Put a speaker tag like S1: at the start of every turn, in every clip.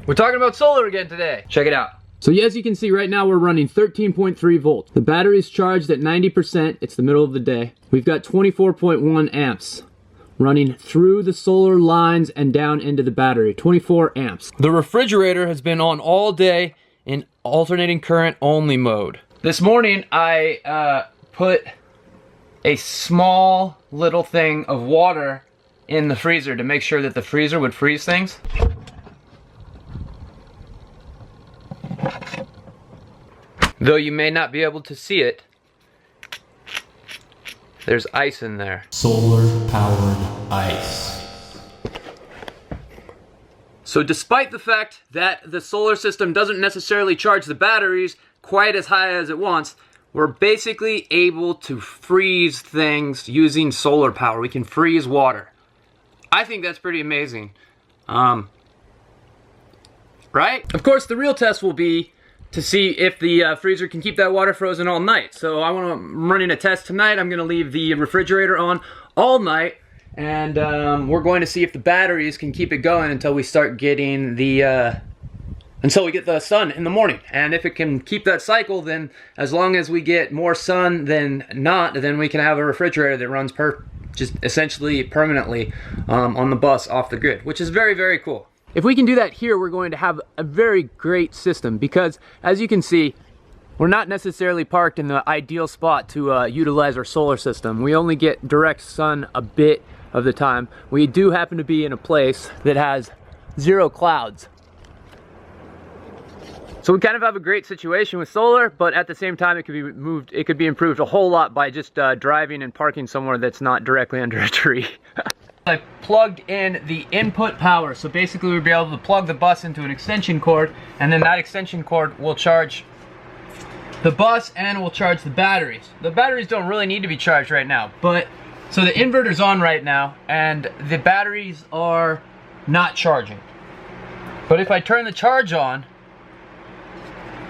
S1: We're talking about solar again today. Check it out.
S2: So as you can see right now we're running 13.3 volts. The battery is charged at 90%. It's the middle of the day. We've got 24.1 amps running through the solar lines and down into the battery. 24 amps.
S1: The refrigerator has been on all day in alternating current only mode. This morning I put a small little thing of water in the freezer to make sure that the freezer would freeze things. Though you may not be able to see it, there's ice in there.
S3: Solar powered ice.
S1: So despite the fact that the solar system doesn't necessarily charge the batteries quite as high as it wants, we're basically able to freeze things using solar power. We can freeze water. I think that's pretty amazing. Right? Of course, the real test will be to see if the freezer can keep that water frozen all night. So I'm running a test tonight. I'm gonna leave the refrigerator on all night, and we're going to see if the batteries can keep it going until we start getting the, until we get the sun in the morning. And if it can keep that cycle, then as long as we get more sun than not, then we can have a refrigerator that runs just essentially permanently on the bus off the grid, which is very, very cool. If we can do that here, we're going to have a very great system because, as you can see, we're not necessarily parked in the ideal spot to utilize our solar system. We only get direct sun a bit of the time. We do happen to be in a place that has 0 clouds. So we kind of have a great situation with solar, but at the same time it could be improved a whole lot by just driving and parking somewhere that's not directly under a tree. I plugged in the input power, so basically we'll be able to plug the bus into an extension cord, and then that extension cord will charge the bus and will charge the batteries. The batteries don't really need to be charged right now, but so the inverter's on right now and the batteries are not charging. But if I turn the charge on,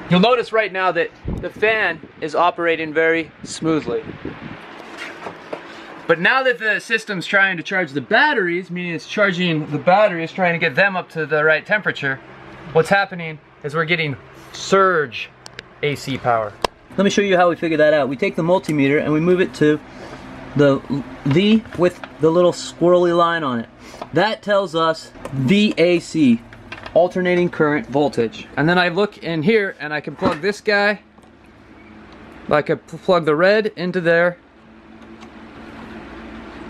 S1: you'll notice right now that the fan is operating very smoothly. But now that the system's trying to charge the batteries, meaning it's charging the batteries, trying to get them up to the right temperature, what's happening is we're getting surge AC power.
S4: Let me show you how we figure that out. We take the multimeter and we move it to the V with the little squirrely line on it. That tells us VAC, alternating current voltage.
S1: And then I look in here and I can plug this guy, I can plug the red into there,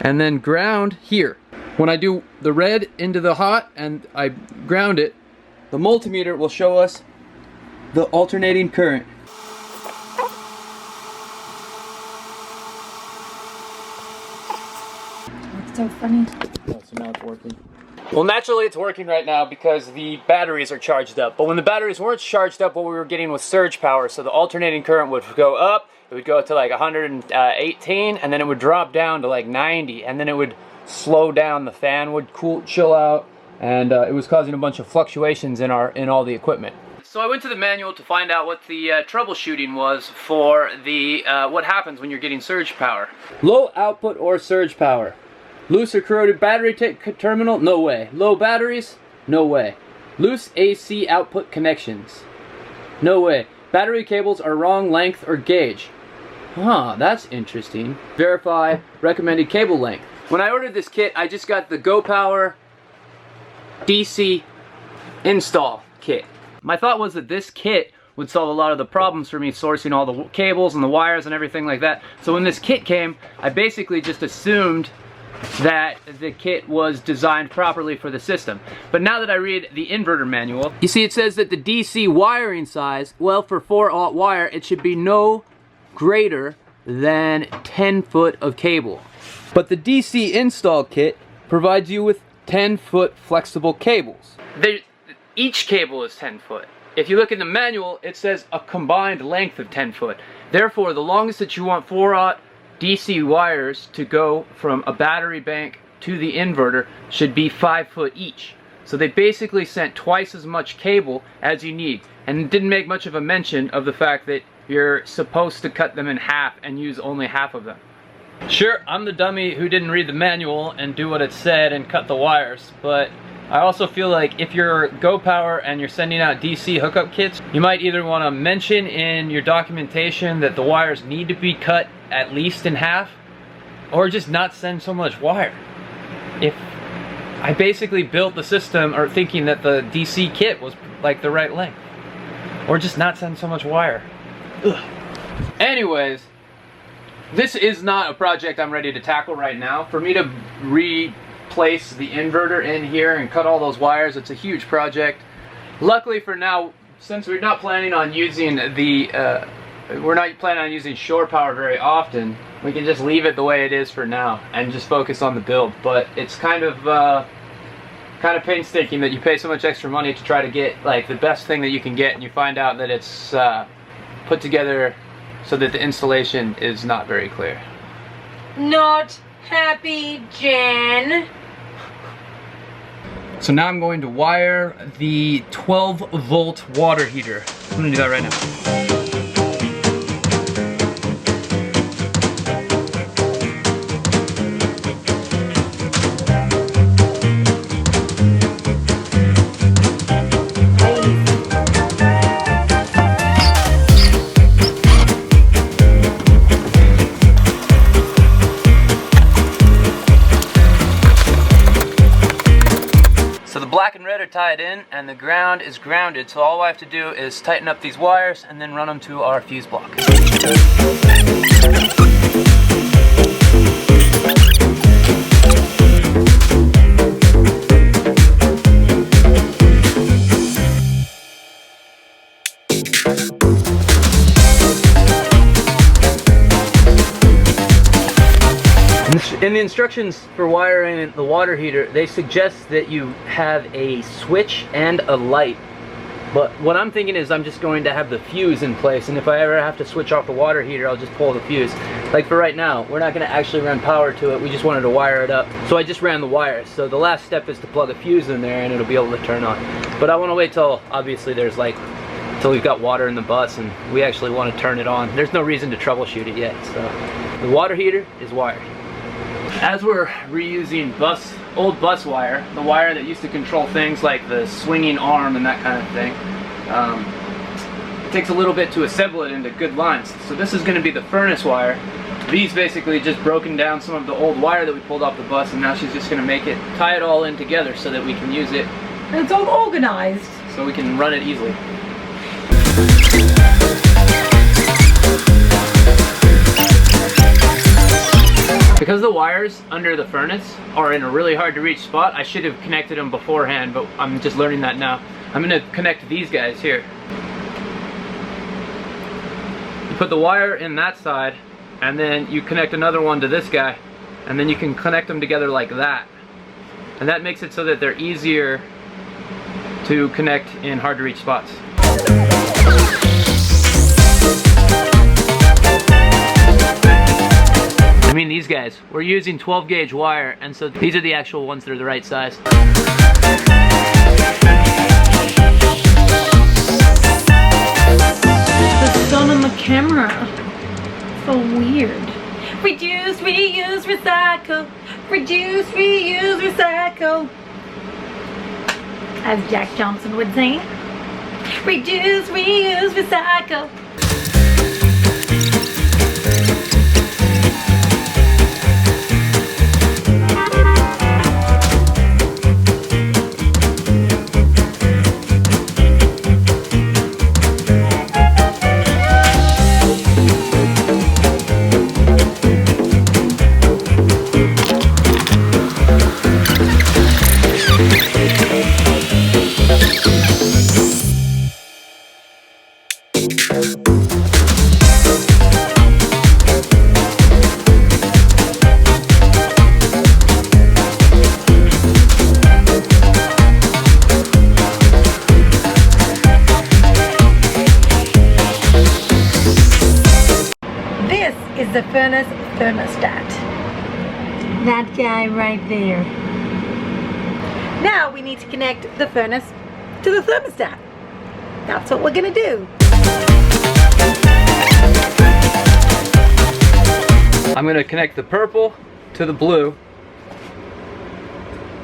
S1: and then ground here. When I do the red into the hot and I ground it, the multimeter will show us the alternating current.
S5: That's so funny.
S4: Oh, so now it's working.
S1: Well, naturally it's working right now because the batteries are charged up. But when the batteries weren't charged up, what we were getting was surge power. So the alternating current would go up, it would go to like 118, and then it would drop down to like 90, and then it would slow down, the fan would chill out, and it was causing a bunch of fluctuations in all the equipment. So I went to the manual to find out what the troubleshooting was for the what happens when you're getting surge power. Low output or surge power. Loose or corroded battery terminal? No way. Low batteries? No way. Loose AC output connections? No way. Battery cables are wrong length or gauge. Huh, that's interesting. Verify recommended cable length. When I ordered this kit, I just got the GoPower DC install kit. My thought was that this kit would solve a lot of the problems for me sourcing all the cables and the wires and everything like that. So when this kit came, I basically just assumed that the kit was designed properly for the system. But now that I read the inverter manual, you see it says that the DC wiring size, well, for 4-aught wire, it should be no greater than 10 foot of cable. But the DC install kit provides you with 10-foot flexible cables. Each cable is 10 foot. If you look in the manual, it says a combined length of 10 foot. Therefore, the longest that you want 4-aught DC wires to go from a battery bank to the inverter should be 5 foot each. So they basically sent twice as much cable as you need, and didn't make much of a mention of the fact that you're supposed to cut them in half and use only half of them. Sure, I'm the dummy who didn't read the manual and do what it said and cut the wires, but
S2: I also feel like if you're Go Power and you're sending out DC hookup kits, you might either want to mention in your documentation that the wires need to be cut at least in half, or just not send so much wire. If I basically built the system or thinking that the DC kit was like the right length, or just not send so much wire. Ugh. Anyways, this is not a project I'm ready to tackle right now. For me to replace the inverter in here and cut all those wires, it's a huge project. Luckily for now, since we're not planning on using shore power very often, we can just leave it the way it is for now and just focus on the build. But it's kind of painstaking that you pay so much extra money to try to get like the best thing that you can get, and you find out that it's put together so that the installation is not very clear.
S5: Not happy, Jen.
S2: So now I'm going to wire the 12-volt water heater. I'm gonna do that right now. Black and red are tied in and the ground is grounded, so all I have to do is tighten up these wires and then run them to our fuse block. In the instructions for wiring the water heater, they suggest that you have a switch and a light. But what I'm thinking is I'm just going to have the fuse in place, and if I ever have to switch off the water heater, I'll just pull the fuse. Like for right now, we're not going to actually run power to it, we just wanted to wire it up. So I just ran the wires. So the last step is to plug a fuse in there and it'll be able to turn on. But I want to wait till, obviously there's like, till we've got water in the bus and we actually want to turn it on. There's no reason to troubleshoot it yet. So the water heater is wired. As we're reusing old bus wire, the wire that used to control things like the swinging arm and that kind of thing, it takes a little bit to assemble it into good lines. So this is going to be the furnace wire. V's basically just broken down some of the old wire that we pulled off the bus, and now she's just going to tie it all in together so that we can use it.
S5: And it's all organized.
S2: So we can run it easily. Because the wires under the furnace are in a really hard to reach spot, I should have connected them beforehand, but I'm just learning that now. I'm going to connect these guys here. You put the wire in that side, and then you connect another one to this guy, and then you can connect them together like that. And that makes it so that they're easier to connect in hard to reach spots. I mean these guys, we're using 12 gauge wire, and so these are the actual ones that are the right size.
S5: The sun on the camera. So weird. Reduce, reuse, recycle. Reduce, reuse, recycle. As Jack Johnson would say. Reduce, reuse, recycle. Is the furnace thermostat. That guy right there. Now we need to connect the furnace to the thermostat. That's what we're gonna do.
S2: I'm gonna connect the purple to the blue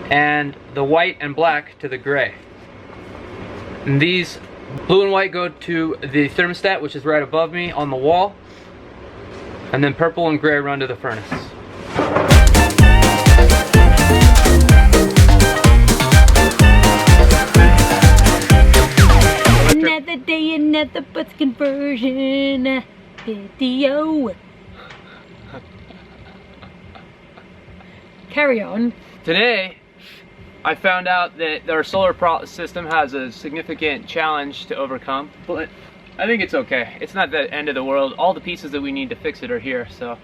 S2: and the white and black to the gray. And these blue and white go to the thermostat, which is right above me on the wall, and then purple and gray run to the furnace.
S5: Another day, another bus conversion video. Carry on.
S2: Today, I found out that our solar system has a significant challenge to overcome, but I think it's okay. It's not the end of the world. All the pieces that we need to fix it are here, so.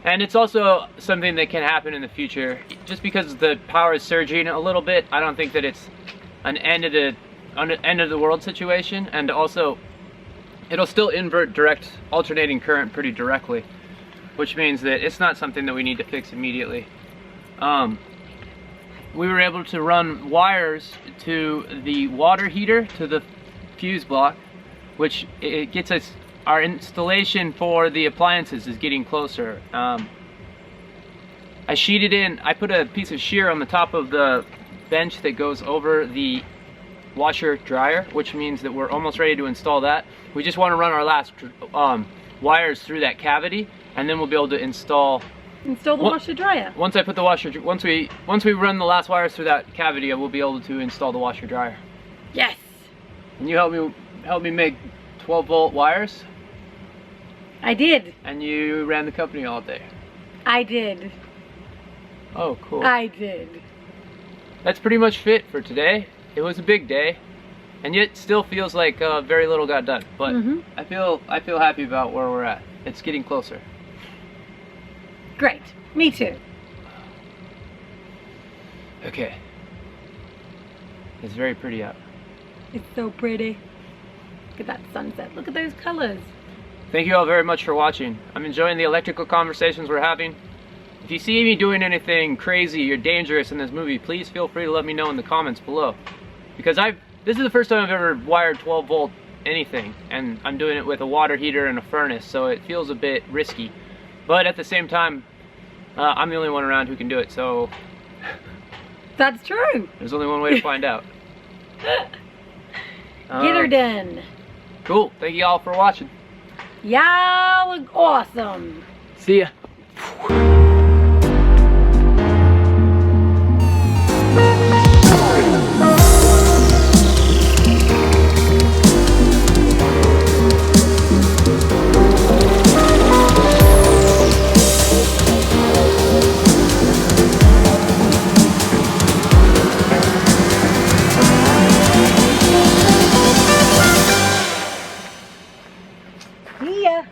S2: And it's also something that can happen in the future. Just because the power is surging a little bit, I don't think that it's an end of the world situation. And also, it'll still invert direct alternating current pretty directly, which means that it's not something that we need to fix immediately. We were able to run wires to the water heater to the fuse block, which it gets us, our installation for the appliances is getting closer. I sheeted in, I put a piece of shear on the top of the bench that goes over the washer dryer, which means that we're almost ready to install that. We just want to run our last wires through that cavity, and then we'll be able to install
S5: the washer dryer.
S2: Once I put the washer, once we run the last wires through that cavity, I will be able to install the washer dryer.
S5: Yes.
S2: And you help me make 12-volt wires.
S5: I did.
S2: And you ran the company all day.
S5: I did.
S2: Oh, cool.
S5: I did.
S2: That's pretty much it for today. It was a big day, and yet still feels like very little got done. But I feel happy about where we're at. It's getting closer.
S5: Great. Me too.
S2: Okay. It's very pretty out.
S5: It's so pretty. Look at that sunset. Look at those colors.
S2: Thank you all very much for watching. I'm enjoying the electrical conversations we're having. If you see me doing anything crazy or dangerous in this movie, please feel free to let me know in the comments below. Because this is the first time I've ever wired 12-volt anything, and I'm doing it with a water heater and a furnace, so it feels a bit risky. But at the same time, I'm the only one around who can do it, so
S5: That's true.
S2: there's only one way to find out.
S5: Get her done.
S2: Cool. Thank you all for watching.
S5: Y'all look awesome.
S2: See ya.
S5: See ya.